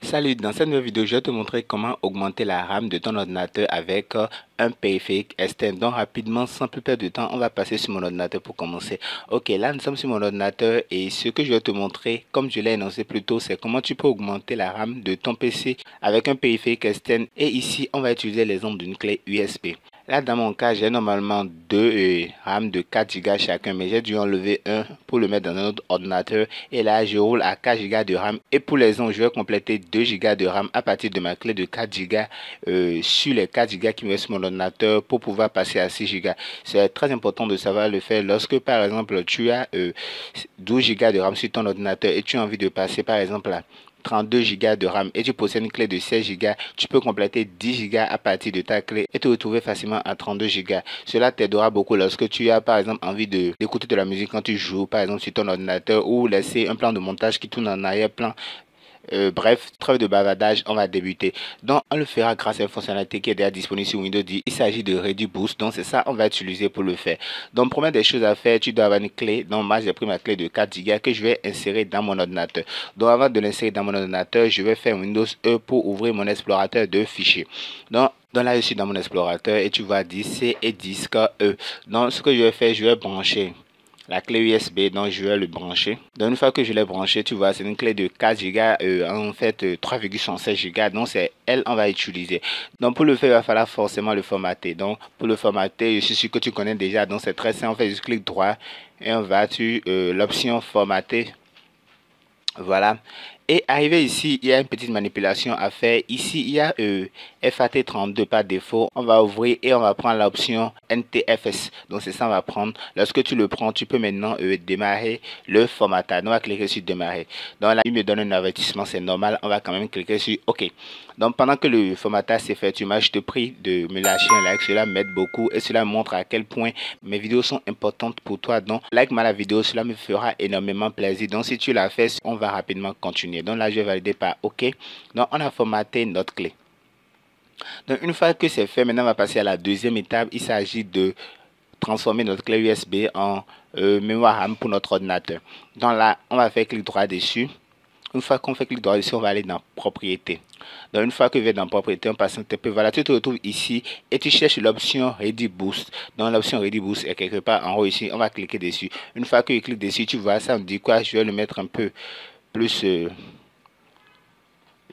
Salut, dans cette nouvelle vidéo, je vais te montrer comment augmenter la RAM de ton ordinateur avec un périphérique externe. Donc rapidement, sans plus perdre de temps, on va passer sur mon ordinateur pour commencer. Ok, là nous sommes sur mon ordinateur et ce que je vais te montrer, comme je l'ai énoncé plus tôt, c'est comment tu peux augmenter la RAM de ton PC avec un périphérique externe. Et ici, on va utiliser l'exemple d'une clé USB. Là, dans mon cas, j'ai normalement deux RAM de 4 Go chacun, mais j'ai dû enlever un pour le mettre dans un autre ordinateur. Et là, je roule à 4 Go de RAM. Et pour les ondes, je vais compléter 2 Go de RAM à partir de ma clé de 4 Go sur les 4 Go qui me restent sur mon ordinateur pour pouvoir passer à 6 Go. C'est très important de savoir le faire lorsque, par exemple, tu as 12 Go de RAM sur ton ordinateur et tu as envie de passer, par exemple, à 32 Go de RAM et tu possèdes une clé de 16 Go, tu peux compléter 10 Go à partir de ta clé et te retrouver facilement à 32 Go. Cela t'aidera beaucoup lorsque tu as par exemple envie d'écouter de la musique quand tu joues par exemple sur ton ordinateur ou laisser un plan de montage qui tourne en arrière-plan. Bref, trêve de bavardage, on va débuter. Donc, on le fera grâce à une fonctionnalité qui est déjà disponible sur Windows 10. Il s'agit de Ready Boost. Donc, c'est ça on va utiliser pour le faire. Donc, première des choses à faire, tu dois avoir une clé. Donc, moi, j'ai pris ma clé de 4 Go que je vais insérer dans mon ordinateur. Donc, avant de l'insérer dans mon ordinateur, je vais faire Windows E pour ouvrir mon explorateur de fichiers. Donc là, je suis dans mon explorateur et tu vas dire C et disque E. Donc, ce que je vais faire, je vais brancher la clé USB, donc je vais le brancher. Donc une fois que je l'ai branché, tu vois, c'est une clé de 4 Go, en fait 3,76 Go, donc c'est elle on va utiliser. Donc pour le faire, il va falloir forcément le formater. Donc pour le formater, je suis sûr que tu connais déjà, donc c'est très simple, on fait juste clic droit et on va sur l'option formater. Voilà. Et arrivé ici, il y a une petite manipulation à faire. Ici, il y a FAT32 par défaut. On va ouvrir et on va prendre l'option NTFS. Donc, c'est ça, on va prendre. Lorsque tu le prends, tu peux maintenant démarrer le formatage. On va cliquer sur démarrer. Donc là, il me donne un avertissement, c'est normal. On va quand même cliquer sur OK. Donc, pendant que le formatage s'est fait, je te prie de me lâcher un like. Cela m'aide beaucoup et cela montre à quel point mes vidéos sont importantes pour toi. Donc, like-moi la vidéo, cela me fera énormément plaisir. Donc, si tu l'as fait, on va rapidement continuer. Donc là, je vais valider par OK. Donc, on a formaté notre clé. Donc, une fois que c'est fait, maintenant, on va passer à la deuxième étape. Il s'agit de transformer notre clé USB en mémoire RAM pour notre ordinateur. Donc là, on va faire clic droit dessus. Une fois qu'on fait clic droit dessus, on va aller dans Propriétés. Donc, une fois que vous êtes dans Propriétés, on passe un peu. Voilà, tu te retrouves ici et tu cherches l'option Ready Boost. Donc, l'option Ready Boost est quelque part en haut ici. On va cliquer dessus. Une fois que tu cliques dessus, tu vois, ça me dit quoi? Je vais le mettre un peu plus...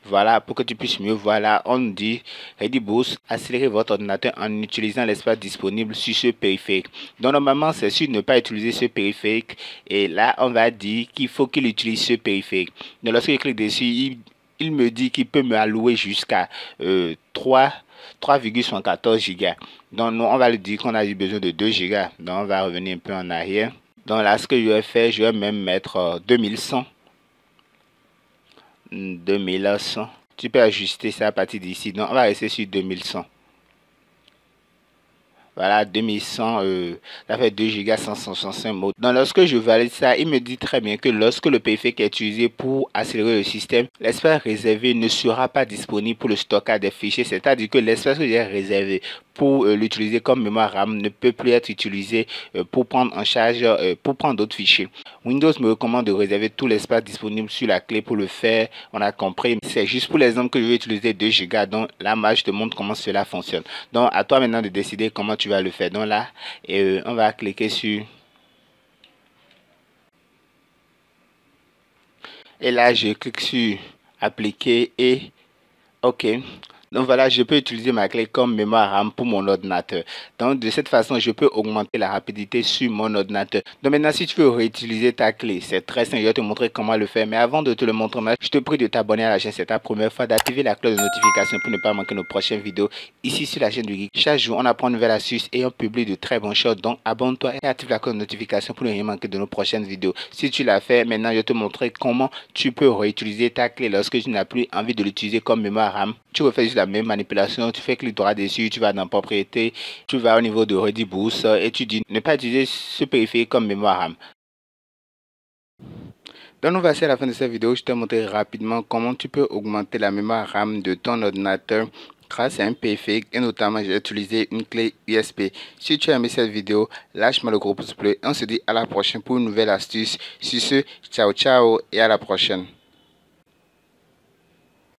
voilà, pour que tu puisses mieux voir là, on dit Ready Boost, accélérez votre ordinateur en utilisant l'espace disponible sur ce périphérique. Donc normalement, c'est sur ne pas utiliser ce périphérique. Et là, on va dire qu'il faut qu'il utilise ce périphérique. Donc lorsque je clique dessus, il me dit qu'il peut me allouer jusqu'à 3,74 Go. Donc nous, on va lui dire qu'on a eu besoin de 2 Go. Donc on va revenir un peu en arrière. Donc là, ce que je vais faire, je vais même mettre 2100. Tu peux ajuster ça à partir d'ici. Donc on va rester sur 2100. Voilà, 2100, ça fait 2 Go 165 mots. Donc lorsque je valide ça, il me dit très bien que lorsque le périphérique est utilisé pour accélérer le système, l'espace réservé ne sera pas disponible pour le stockage des fichiers. C'est-à-dire que l'espace que j'ai réservé pour l'utiliser comme mémoire RAM ne peut plus être utilisé pour prendre en charge, pour prendre d'autres fichiers. Windows me recommande de réserver tout l'espace disponible sur la clé pour le faire. On a compris. C'est juste pour l'exemple que je vais utiliser 2 Go. Donc là, moi, je te montre comment cela fonctionne. Donc à toi maintenant de décider comment tu vas le faire. Donc là, on va cliquer sur... Et là, je clique sur appliquer et OK. Donc voilà, je peux utiliser ma clé comme mémoire RAM pour mon ordinateur. Donc de cette façon, je peux augmenter la rapidité sur mon ordinateur. Donc maintenant, si tu veux réutiliser ta clé, c'est très simple. Je vais te montrer comment le faire. Mais avant de te le montrer, je te prie de t'abonner à la chaîne. C'est ta première fois, d'activer la cloche de notification pour ne pas manquer nos prochaines vidéos ici sur la chaîne du Geek. Chaque jour, on apprend une nouvelle astuce et on publie de très bonnes choses. Donc abonne-toi et active la cloche de notification pour ne rien manquer de nos prochaines vidéos. Si tu l'as fait, maintenant, je vais te montrer comment tu peux réutiliser ta clé lorsque tu n'as plus envie de l'utiliser comme mémoire RAM. Tu refais juste la même manipulation, tu fais clic droit dessus, tu vas dans Propriétés, tu vas au niveau de Ready Boost et tu dis ne pas utiliser ce périphérique comme mémoire RAM. Donc nous voici à la fin de cette vidéo. Je te montrer rapidement comment tu peux augmenter la mémoire RAM de ton ordinateur grâce à un périphérique et notamment j'ai utilisé une clé USB. Si tu as aimé cette vidéo, lâche-moi le gros pouce bleu et on se dit à la prochaine pour une nouvelle astuce. Sur ce, ciao ciao et à la prochaine.